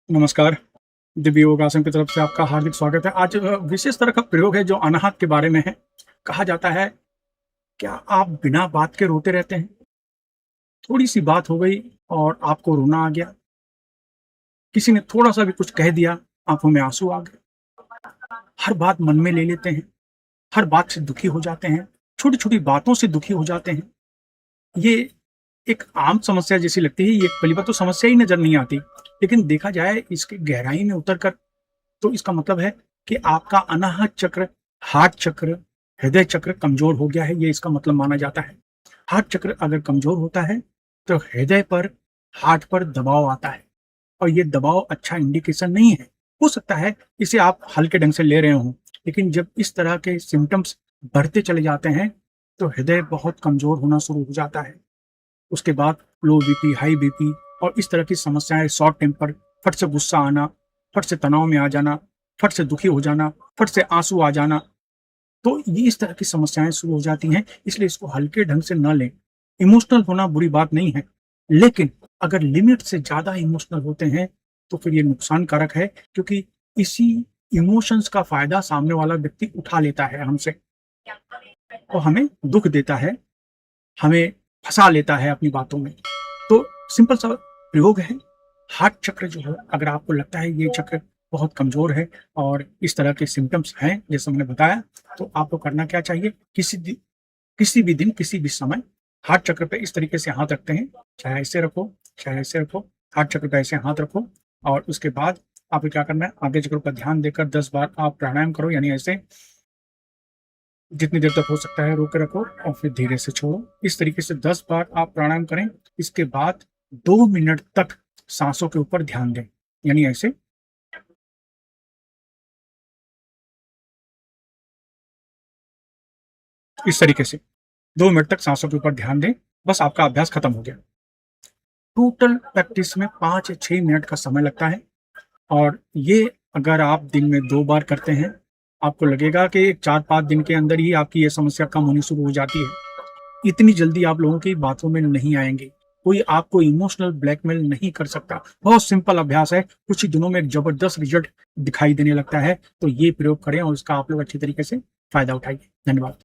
नमस्कार। दिव्य योगासन की तरफ से आपका हार्दिक स्वागत है। आज विशेष तरह का प्रयोग है जो अनाहत के बारे में है। कहा जाता है, क्या आप बिना बात के रोते रहते हैं? थोड़ी-सी बात हो गई और आपको रोना आ गया। किसी ने थोड़ा-सा भी कुछ कह दिया, आँखों में आँसू आ गए। हर बात मन में ले लेते हैं, हर बात से दुखी हो जाते हैं, छोटी-छोटी बातों से दुखी हो जाते हैं। ये एक आम समस्या जैसी लगती है, ये पहली बात तो समस्या ही नज़र नहीं आती। लेकिन देखा जाए इसकी गहराई में उतर कर तो इसका मतलब है कि आपका अनाहत चक्र, हार्ट चक्र, हृदय चक्र कमज़ोर हो गया है, ये इसका मतलब माना जाता है। हार्ट चक्र अगर कमज़ोर होता है, तो हृदय पर, हार्ट पर दबाव आता है और ये दबाव अच्छा इंडिकेशन नहीं है। हो सकता है इसे आप हल्के ढंग से ले रहे हों, लेकिन जब इस तरह के सिम्पटम्स बढ़ते चले जाते हैं, तो हृदय बहुत कमज़ोर होना शुरू हो जाता है। उसके बाद लो बीपी, हाई बीपी और इस तरह की समस्याएँ, शॉर्ट टेम्पर, फट से गुस्सा आना, फट से तनाव में आ जाना, फट से दुखी हो जाना, फट से आँसू आ जाना, तो ये इस तरह की समस्याएँ शुरू हो जाती हैं, इसलिए इसको हल्के ढंग से न लें। इमोशनल होना बुरी बात नहीं है, लेकिन अगर लिमिट से ज़्यादा इमोशनल होते हैं, तो फिर ये नुकसानकारक है, क्योंकि इसी इमोशंस का फ़ायदा सामने वाला व्यक्ति उठा लेता है हमसे और हमें दुःख देता है, हमें फँसा लेता है अपनी बातों में। तो सिंपल सा प्रयोग है, हार्ट चक्र जो है, अगर आपको लगता है ये चक्र बहुत कमज़ोर है और इस तरह के सिम्पटम्स हैं, जैसे मैंने बताया, तो आपको करना क्या चाहिए? किसी भी दिन, किसी भी समय हार्ट चक्र पे इस तरीके से हाथ रखते हैं, चाहे ऐसे रखो, चाहे ऐसे रखो, हार्ट चक्र पे ऐसे हाथ रखो और उसके बाद आपको क्या करना है, आगे चक्रों पर ध्यान देकर 10 बार आप प्राणायाम करो, यानी ऐसे जितनी देर तक हो सकता है रोक के रखो और फिर धीरे से छोड़ो। इस तरीके से 10 बार आप प्राणायाम करें। इसके बाद 2 मिनट तक साँसों के ऊपर ध्यान दें, यानी ऐसे इस तरीके से 2 मिनट तक साँसों के ऊपर ध्यान दें, बस आपका अभ्यास खत्म हो गया। टोटल प्रैक्टिस में 5 या 6 मिनट का समय लगता है और ये अगर आप दिन में 2 बार करते हैं, आपको लगेगा कि 4-5 दिन के अंदर ही आपकी ये समस्या कम होनी शुरू हो जाती है। इतनी जल्दी आप लोगों की बातों में नहीं आएँगे। कोई आपको इमोशनल ब्लैकमेल नहीं कर सकता। बहुत सिंपल अभ्यास है, कुछ ही दिनों में एक ज़बरदस्त रिज़ल्ट दिखाई देने लगता है। तो ये प्रयोग करें और इसका आप लोग अच्छी तरीके से फ़ायदा उठाइए। धन्यवाद।